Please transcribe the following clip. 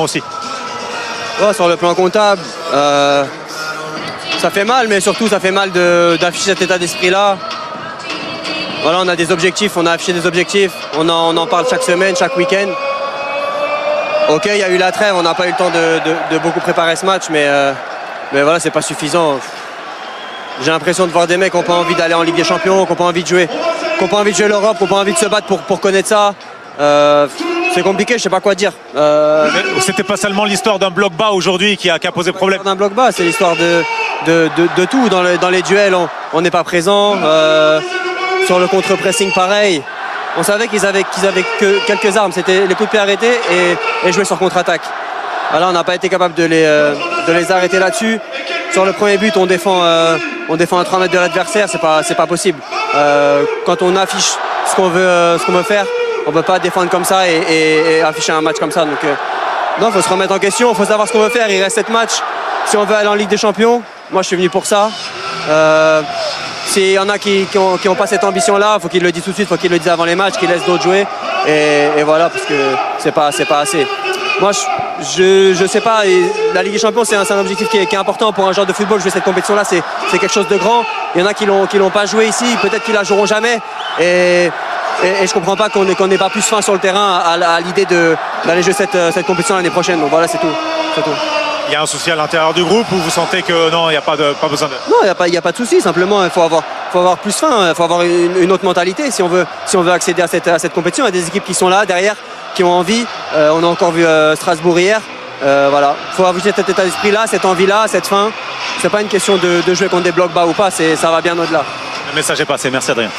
aussi. Ouais, sur le plan comptable, ça fait mal, mais surtout ça fait mal d'afficher cet état d'esprit-là. Voilà, on a des objectifs, on a affiché des objectifs, on en parle chaque semaine, chaque week-end. Ok, il y a eu la trêve, on n'a pas eu le temps de beaucoup préparer ce match, mais voilà, c'est pas suffisant. J'ai l'impression de voir des mecs qui n'ont pas envie d'aller en Ligue des Champions, qui n'ont pas envie de jouer, l'Europe, qui n'ont pas envie de se battre pour connaître ça. C'est compliqué, je sais pas quoi dire. C'était pas seulement l'histoire d'un bloc bas aujourd'hui qui a posé problème. D'un bloc bas, c'est l'histoire de tout. Dans les duels, on n'est pas présent. Sur le contre-pressing, pareil. On savait qu'ils avaient que quelques armes. C'était les coups de pied arrêtés et jouer sur contre-attaque. Là, on n'a pas été capable de les arrêter là-dessus. Sur le premier but, on défend à 3 mètres de l'adversaire. C'est pas possible. Quand on affiche ce qu'on veut faire, on ne peut pas défendre comme ça et afficher un match comme ça. Donc, non, il faut se remettre en question. Il faut savoir ce qu'on veut faire. Il reste 7 matchs. Si on veut aller en Ligue des Champions, moi, je suis venu pour ça. S'il y en a qui ont pas cette ambition-là, il faut qu'ils le disent tout de suite, il faut qu'ils le disent avant les matchs, qu'ils laissent d'autres jouer. Et voilà, parce que c'est pas assez. Moi, je sais pas, la Ligue des Champions, c'est un objectif qui est important pour un joueur de football. Jouer cette compétition-là, c'est quelque chose de grand. Il y en a qui l'ont pas joué ici, peut-être qu'ils la joueront jamais. Et je comprends pas qu'on n'ait pas plus faim sur le terrain à l'idée d'aller jouer cette compétition l'année prochaine. Donc voilà, c'est tout. Il y a un souci à l'intérieur du groupe ou vous sentez que non, il n'y a pas besoin de... Non, il n'y a pas de souci. Simplement, il faut avoir plus faim, il faut avoir une autre mentalité si on veut accéder à cette compétition. Il y a des équipes qui sont là derrière, qui ont envie. On a encore vu Strasbourg hier. Voilà, il faut avoir cet état d'esprit-là, cette envie-là, cette faim. C'est pas une question de jouer contre des blocs bas ou pas, ça va bien au-delà. Le message est passé. Merci Adrien.